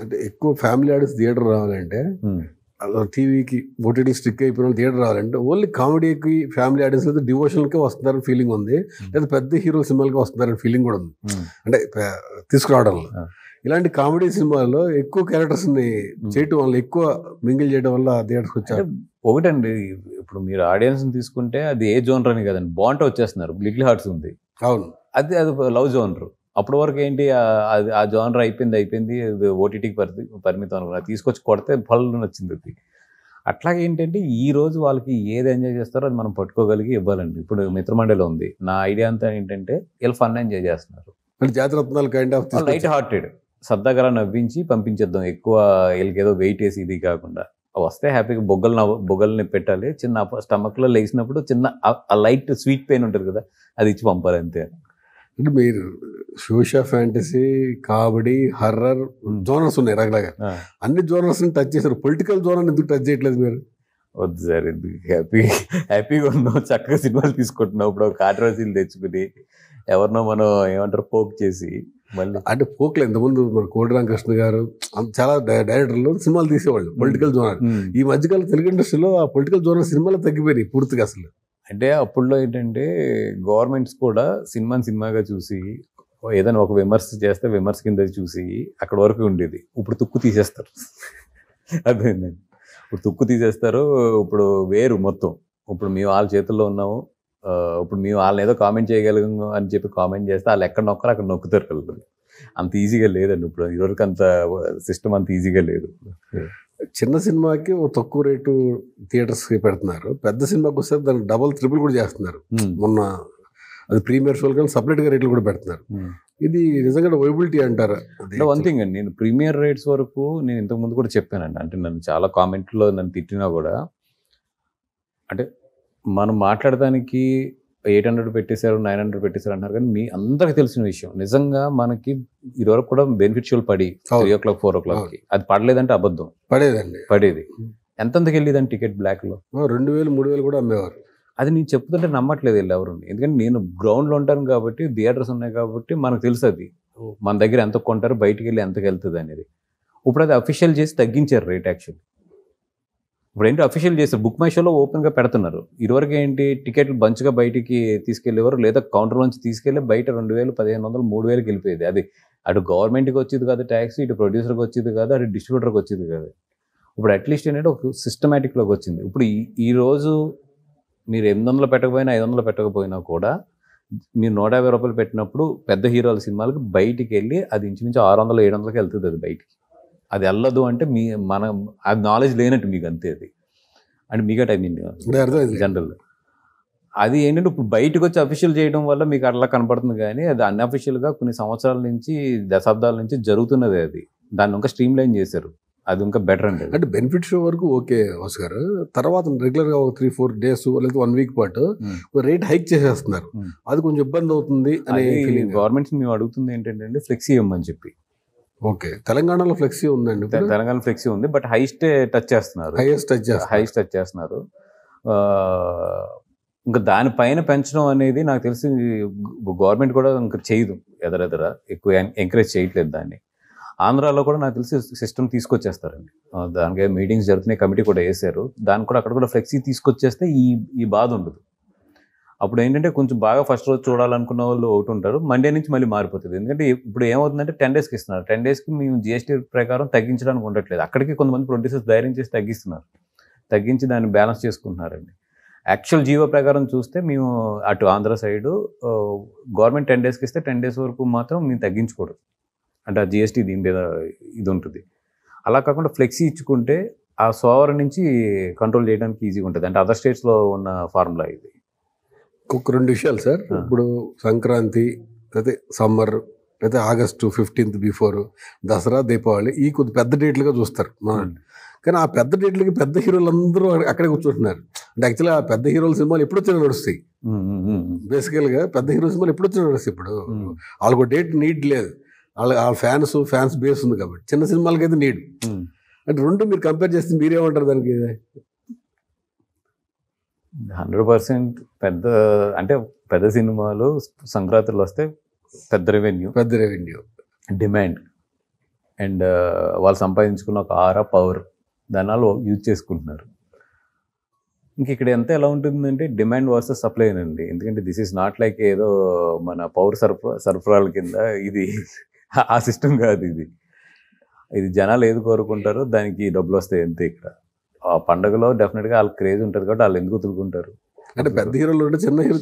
అంటే ఎక్కువ family audience theatre రావాలంటే టీవీకి ఓటీటీ స్టిక్ అయిపోయిన థియేటర్ రావాలంటే ఓన్లీ కామెడీకి ఫ్యామిలీ ఆడియన్స్ అయితే డివోషనల్కే వస్తున్నారని ఫీలింగ్ ఉంది, లేదా పెద్ద హీరో సినిమాలకి వస్తున్నారని ఫీలింగ్ కూడా ఉంది. అంటే తీసుకురావడంలో ఇలాంటి కామెడీ సినిమాల్లో ఎక్కువ క్యారెక్టర్స్ని చేయటం వల్ల, ఎక్కువ మింగిల్ చేయడం వల్ల థియేటర్స్కి వచ్చారు. ఒకటండి, ఇప్పుడు మీరు ఆడియన్స్ని తీసుకుంటే అది ఏ జోనర్ అని కదండి, బాగుంటే వచ్చేస్తున్నారు. లిటిల్ హార్ట్స్ ఉంది, అవును, అది లవ్ జోనర్. అప్పటి వరకు ఏంటి, అది ఆ జోనర్ అయిపోయింది, ఓటీటీకి పరిమితం అనుకున్నా, తీసుకొచ్చి కొడితే పళ్ళు వచ్చింది అది. అట్లాగే ఏంటంటే ఈ రోజు వాళ్ళకి ఏది ఎంజాయ్ చేస్తారో అది మనం పట్టుకోగలిగి ఇవ్వాలండి. ఇప్పుడు మిత్రమండలి ఉంది, నా ఐడియా అంతా ఏంటంటే వీళ్ళు ఫన్ ఎంజాయ్ చేస్తున్నారు, జాతిరత్నాలు కైండ్ ఆఫ్ లైట్ హార్టెడ్, సరదాగా నవ్వించి పంపించేద్దాం. ఎక్కువ వీళ్ళకి ఏదో వెయిట్ వేసి ఇది కాకుండా వస్తే హ్యాపీగా బొగ్గల్ని పెట్టాలి. చిన్న స్టమక్లో లేచినప్పుడు చిన్న లైట్ స్వీట్ పెయిన్ ఉంటుంది కదా, అది ఇచ్చి పంపాలి అంతే. అంటే మీరు socio fantasy, comedy, horror genres ఉన్నాయి రకరకాల, అన్ని జోనర్స్ని టచ్ చేశారు. పొలిటికల్ జోనర్ ఎందుకు టచ్ చేయట్లేదు మీరు? వద్దు సార్, ఎందుకు, హ్యాపీగా ఉన్నాం, చక్కగా సినిమాలు తీసుకుంటున్నాం. ఇప్పుడు కాంట్రవర్సీలు తెచ్చుకుని ఎవరినో మనం ఏమంటారు పోక్ చేసి మళ్ళీ, అంటే పోక్లు ఎంతమంది మన కోడి రామకృష్ణ గారు చాలా డైరెక్టర్లు సినిమాలు తీసేవాళ్ళు పొలిటికల్ జోనర్. ఈ మధ్యకాలం తెలుగు ఇండస్ట్రీలో ఆ పొలిటికల్ జోనర్ సినిమాలు తగ్గిపోయినాయి పూర్తిగా అసలు. అంటే అప్పుడులో ఏంటంటే గవర్నమెంట్స్ కూడా సినిమాగా చూసి ఏదైనా ఒక విమర్శ చేస్తే విమర్శ కింద చూసి అక్కడ వరకు ఉండేది. ఇప్పుడు తుక్కు తీసేస్తారు, అర్థమైందండి. ఇప్పుడు తుక్కు తీసేస్తారు. ఇప్పుడు వేరు మొత్తం. ఇప్పుడు మేము వాళ్ళ చేతుల్లో ఉన్నాము, ఇప్పుడు మేము వాళ్ళని ఏదో కామెంట్ చేయగలిగాము అని చెప్పి కామెంట్ చేస్తే వాళ్ళు ఎక్కడ నొక్కరు అక్కడ నొక్కుతారు వాళ్ళు. అంత ఈజీగా లేదండి ఇప్పుడు, ఇదివరకు అంత సిస్టమ్ అంత ఈజీగా లేదు. చిన్న సినిమాకి తక్కువ రేటు థియేటర్స్కి పెడుతున్నారు, పెద్ద సినిమాకి వస్తే దానికి డబల్ ట్రిపుల్ కూడా చేస్తున్నారు. మొన్న అది ప్రీమియర్ షోలు కానీ సపరేట్గా రేట్లు కూడా పెడుతున్నారు. ఇది నిజంగా వైబిలిటీ అంటారా? వన్ థింగ్ అండి, నేను ప్రీమియర్ రేట్స్ వరకు నేను ఇంతకుముందు కూడా చెప్పానండి. అంటే నన్ను చాలా కామెంట్లో నన్ను తిట్టినా కూడా, అంటే మనం మాట్లాడడానికి 800 పెట్టేశారు, 900 పెట్టేశారు అంటారు, కానీ మీ అందరికి తెలిసిన విషయం నిజంగా మనకి ఇదివరకు కూడా బెనిఫిట్ షోలు పడి 3 o'clock 4 o'clockకి అది పడలేదంటే అబద్ధం. పడేది ఎంతకి వెళ్ళేదండి టికెట్ బ్లాక్లో 2000 3000 కూడా అమ్మేవారు. అది నేను చెప్తుంటే నమ్మట్లేదు వీళ్ళు ఎవరు, ఎందుకంటే నేను గ్రౌండ్లో ఉంటాను కాబట్టి, థియేటర్స్ ఉన్నాయి కాబట్టి మనకు తెలుసు అది మన దగ్గర ఎంత కొంటారు, బయటికి వెళ్ళి ఎంతకు వెళ్తుంది అనేది. ఇప్పుడు అది అఫీషియల్ చేసి తగ్గించారు రేట్. యాక్చువల్లీ ఇప్పుడు ఏంటి అఫీషియల్ చేస్తారు, బుక్ మై షోలో ఓపెన్గా పెడుతున్నారు. ఇదివరకు ఏంటి టికెట్లు బంచ్గా బయటికి తీసుకెళ్ళేవారు, లేదా కౌంటర్ నుంచి తీసుకెళ్ళి బయట 2000 1500 3000కి వెళ్ళిపోయేది. అది అటు గవర్నమెంట్కి వచ్చేది కాదు ట్యాక్స్, ఇటు ప్రొడ్యూసర్కి వచ్చేది కాదు, అటు డిస్ట్రిబ్యూటర్కి వచ్చేది కాదు. ఇప్పుడు అట్లీస్ట్ ఏంటంటే ఒక సిస్టమేటిక్లోకి వచ్చింది. ఇప్పుడు ఈరోజు మీరు 800 పెట్టకపోయినా 500 పెట్టకపోయినా కూడా మీరు 150 రూపాయలు పెట్టినప్పుడు పెద్ద హీరోల సినిమాలకు బయటికి వెళ్ళి అది ఇంచుమించు 600 700కి వెళ్తుంది. అది బయటికి అది వెళ్ళదు అంటే మనం అది నాలెడ్జ్ లేనట్టు మీకు అంతే. అది అంటే మీకు ఐ మీన్ జనరల్ అది ఏంటంటే ఇప్పుడు బయటకు వచ్చి అఫీషియల్ చేయడం వల్ల మీకు అట్లా కనపడుతుంది, కానీ అది అన్అఫీషియల్గా కొన్ని సంవత్సరాల నుంచి దశాబ్దాల నుంచి జరుగుతున్నది. అది దాన్ని ఇంకా స్ట్రీమ్ లైన్ చేశారు, అది ఇంకా బెటర్ అండి. అంటే బెనిఫిట్ షో వరకు ఓకే గారు, తర్వాత రెగ్యులర్గా ఒక 3-4 days లేదా 1 week పాటు రేట్ హైక్ చేసేస్తున్నారు. అది కొంచెం ఇబ్బంది అవుతుంది అని గవర్నమెంట్స్ మేము అడుగుతుంది ఏంటంటే ఫ్లెక్సీ ఇవ్వమని చెప్పి. ఓకే, తెలంగాణలో ఫ్లెక్సీ ఉందండి, తెలంగాణ ఫ్లెక్సీ ఉంది, బట్ హైయెస్ట్ టచ్ చేస్తున్నారు. ఇంకా దానిపైన పెంచడం అనేది నాకు తెలిసి గవర్నమెంట్ కూడా ఇంకా చేయదు, ఎదరెదర ఎక్కువ ఎంకరేజ్ చేయట్లేదు దాన్ని. ఆంధ్రాలో కూడా నాకు తెలిసి సిస్టమ్ తీసుకొచ్చేస్తారండి, దానికి మీటింగ్స్ జరుగుతున్నాయి, కమిటీ కూడా వేసారు, దానికి కూడా అక్కడ కూడా ఫ్లెక్సీ తీసుకొచ్చేస్తే ఈ బాధ ఉండదు. అప్పుడు ఏంటంటే కొంచెం బాగా ఫస్ట్ రోజు చూడాలనుకున్న వాళ్ళు ఒకటి ఉంటారు, మండే నుంచి మళ్ళీ మారిపోతుంది. ఎందుకంటే ఇప్పుడు ఏమవుతుందంటే 10 daysకి ఇస్తున్నారు, 10 daysకి మేము GST ప్రకారం తగ్గించడానికి ఉండట్లేదు. అక్కడికి కొంతమంది ప్రొడ్యూసర్స్ ధైర్యం చేసి తగ్గించి దాన్ని బ్యాలెన్స్ చేసుకుంటున్నారండి. యాక్చువల్ జీవో ప్రకారం చూస్తే మేము అటు ఆంధ్ర సైడు గవర్నమెంట్ 10 daysకి ఇస్తే 10 days వరకు మాత్రం మేము తగ్గించకూడదు, అంటే ఆ GST దీని మీద ఇది ఉంటుంది. అలా కాకుండా ఫ్లెక్సీ ఇచ్చుకుంటే ఆ సోవర్ నుంచి కంట్రోల్ చేయడానికి ఈజీగా ఉంటుంది. అంటే అదర్ స్టేట్స్లో ఉన్న ఫార్ములా ఇది. ఒక 2 విషయాలు సార్, ఇప్పుడు సంక్రాంతి అయితే సమ్మర్ అయితే August 15th before Dasara Deepavali ఈ కొద్ది పెద్ద డేట్లుగా చూస్తారు. కానీ ఆ పెద్ద డేట్లకి పెద్ద హీరోలు అందరూ అక్కడే కూర్చుంటున్నారు. అంటే యాక్చువల్లీ ఆ పెద్ద హీరోల సినిమాలు ఎప్పుడు వచ్చినా నడుస్తాయి. బేసికల్గా పెద్ద హీరో సినిమాలు ఎప్పుడు వచ్చినా నడుస్తాయి. ఇప్పుడు వాళ్ళకు డేట్ నీడ్ లేదు, వాళ్ళ ఫ్యాన్స్ బేస్ ఉంది కాబట్టి. చిన్న సినిమాలకైతే నీడ్. అంటే రెండు మీరు కంపేర్ చేస్తే మీరేమంటారు దానికి? 100% పెద్ద సినిమాలు సంక్రాంతిలో వస్తే పెద్ద రెవెన్యూ, డిమాండ్. అండ్ వాళ్ళు సంపాదించుకున్న ఒక ఆరా పవర్ దాని వాళ్ళు యూజ్ చేసుకుంటున్నారు. ఇంక ఇక్కడ ఎంత ఎలా ఉంటుందంటే డిమాండ్ వర్సెస్ సప్లై అండి. ఎందుకంటే దిస్ ఈజ్ నాట్ లైక్ ఏదో మన పౌర సరఫరాల కింద ఇది ఆ సిస్టమ్ కాదు. ఇది జనాలు ఏది కోరుకుంటారో దానికి డబ్బులు వస్తాయి అంతే. ఇక్కడ ఆ పండుగలో డెఫినెట్గా వాళ్ళకి క్రేజ్ ఉంటుంది కాబట్టి వాళ్ళు ఎందుకు వదులుకుంటారు. అంటే పెద్ద హీరోలు ఉంటే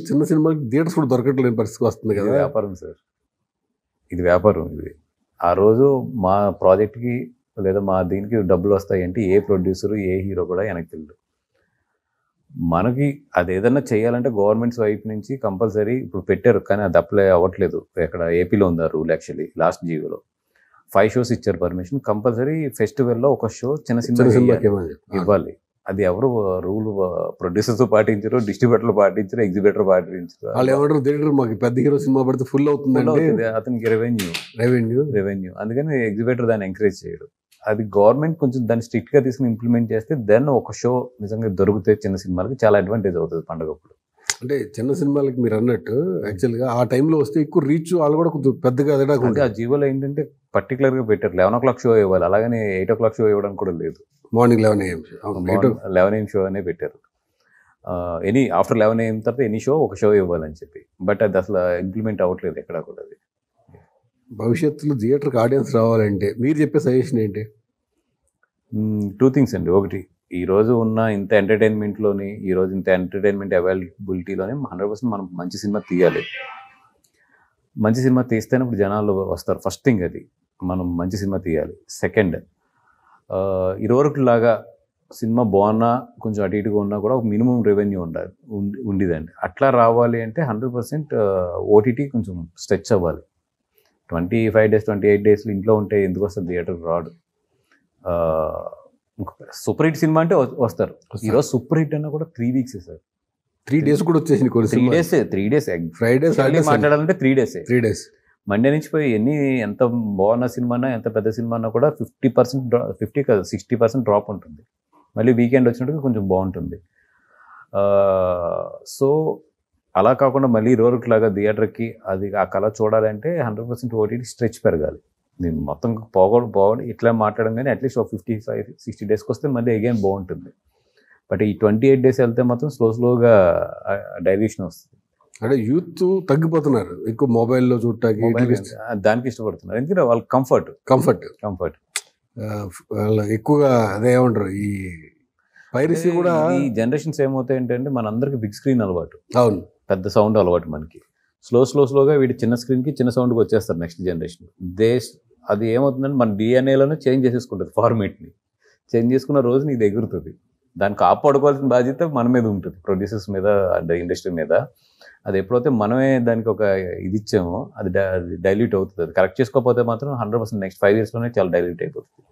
చిన్న సినిమాకి థియేటర్స్ కూడా దొరకట్లేని పరిస్థితి వస్తుంది కదా. వ్యాపారం సార్, ఇది వ్యాపారం. ఆ రోజు మా ప్రాజెక్ట్కి లేదా మా దీనికి డబ్బులు వస్తాయి అంటే ఏ ప్రొడ్యూసరు ఏ హీరో కూడా వెనక్కి వెళ్ళడు. మనకి అది ఏదన్నా చేయాలంటే గవర్నమెంట్స్ వైపు నుంచి కంపల్సరీ ఇప్పుడు పెట్టారు, కానీ అది అప్లై అవ్వట్లేదు. ఇక్కడ ఏపీలో ఉంది రూల్. యాక్చువల్లీ లాస్ట్ జీవోలో 5 shows ఇచ్చారు పర్మిషన్. కంపల్సరీ ఫెస్టివల్లో ఒక షో చిన్న సినిమా ఇవ్వాలి. అది ఎవరు రూల్ ప్రొడ్యూసర్స్ పాటించరు, డిస్ట్రిబ్యూటర్లు పాటించరు, ఎగ్జిబిటర్ పాటించరు. వాళ్ళు ఏమంటారు, థియేటర్ మాకు పెద్ద హీరో సినిమా పడితే ఫుల్ అవుతుంది, అతనికి రెవెన్యూ. అందుకని ఎగ్జిబిటర్ దాన్ని ఎంకరేజ్ చేయడు. అది గవర్నమెంట్ కొంచెం దాన్ని స్ట్రిక్ట్గా తీసుకుని ఇంప్లిమెంట్ చేస్తే దెన్ ఒక షో నిజంగా దొరికితే చిన్న సినిమాలకి చాలా అడ్వాంటేజ్ అవుతుంది పండుగప్పుడు. అంటే చిన్న సినిమాలకి మీరు అన్నట్టు యాక్చువల్గా ఆ టైంలో వస్తే ఎక్కువ రీచ్ వాళ్ళు కూడా కొంచెం పెద్దగా ఎదడానికి. ఆ జీవోలో ఏంటంటే పర్టికులర్గా పెట్టారు 11 o'clock షో ఇవ్వాలి, అలాగని 8 o'clock షో ఇవ్వడానికి కూడా లేదు. మార్నింగ్ 11 AM షో అనే పెట్టారు. ఎనీ ఆఫ్టర్ 11 AM తర్వాత ఎనీ షో ఒక షో ఇవ్వాలని చెప్పి. బట్ అది అసలు ఇంప్లిమెంట్ అవ్వట్లేదు ఎక్కడ కూడా. అది భవిష్యత్తులో థియేటర్కి ఆడియన్స్ రావాలంటే మీరు చెప్పే సజెషన్ ఏంటి? 2 things అండి. ఒకటి, ఈరోజు ఉన్న ఇంత ఎంటర్టైన్మెంట్లోని, ఈరోజు ఇంత ఎంటర్టైన్మెంట్ అవైలబిలిటీలోనే 100% మనం మంచి సినిమా తీయాలి. మంచి సినిమా తీస్తేనే ఇప్పుడు జనాలు వస్తారు. ఫస్ట్ థింగ్ అది, మనం మంచి సినిమా తీయాలి. సెకండ్, ఇదివరకు లాగా సినిమా బాగున్నా కొంచెం అటు ఇటుగా ఉన్నా కూడా ఒక మినిమం రెవెన్యూ ఉండేదండి. అట్లా రావాలి అంటే 100% ఓటీటీ కొంచెం స్ట్రెచ్ అవ్వాలి. 25 days 28 days ఇంట్లో ఉంటే ఎందుకు వస్తుంది థియేటర్ రాడు. సూపర్ హిట్ సినిమా అంటే వస్తారు. ఈరోజు సూపర్ హిట్ అన్నా కూడా 3 weeks సార్. 3 days కూడా వచ్చేసింది. 3 days ఫ్రైడే మాట్లాడాలంటే 3 days. మండే నుంచి పోయి ఎంత బాగున్న సినిమా ఎంత పెద్ద సినిమా అన్నా కూడా 60% డ్రాప్ ఉంటుంది. మళ్ళీ వీకెండ్ వచ్చినట్టుగా కొంచెం బాగుంటుంది. సో అలా కాకుండా మళ్ళీ లాగా థియేటర్కి అది ఆ కళ చూడాలంటే 100% ఓటీటీ స్ట్రెచ్ పెరగాలి. నేను మొత్తం పోగొడు ఇట్లా మాట్లాడడం కానీ అట్లీస్ట్ ఒక 55-60 daysకి వస్తే మళ్ళీ అగైన్ బాగుంటుంది. బట్ ఈ 28 days వెళ్తే మాత్రం స్లోగా డైల్యూషన్ వస్తుంది. అంటే యూత్ తగ్గిపోతున్నారు, ఎక్కువ మొబైల్లో చూడటానికి దానికి ఇష్టపడుతున్నారు. ఎందుకంటే వాళ్ళకి కంఫర్ట్ వాళ్ళు ఎక్కువగా అదే ఏమంటారు, ఈ పైరసీ కూడా. ఈ జనరేషన్స్ ఏమవుతాయి అంటే మన అందరికి బిగ్ స్క్రీన్ అలవాటు, అవును, పెద్ద సౌండ్ అలవాటు. మనకి స్లోగా వీటి చిన్న స్క్రీన్కి చిన్న సౌండ్కి వచ్చేస్తారు నెక్స్ట్ జనరేషన్. అది ఏమవుతుందంటే మన డిఎన్ఏలోనే చేంజ్ చేసేసుకుంటుంది. ఫార్మేట్ని చేంజ్ చేసుకున్న రోజు నీకు ఎగురుతుంది. దాన్ని కాపాడుకోవాల్సిన బాధ్యత మన మీద ఉంటుంది, ప్రొడ్యూసర్స్ మీద అండ్ ఇండస్ట్రీ మీద. అది ఎప్పుడైతే మనమే దానికి ఒక ఇది ఇచ్చామో అది డైల్యూట్ అవుతుంది. అది కరెక్ట్ చేసుకోకపోతే మాత్రం 100% నెక్స్ట్ 5 yearsలోనే చాలా డైల్యూట్ అయిపోతుంది.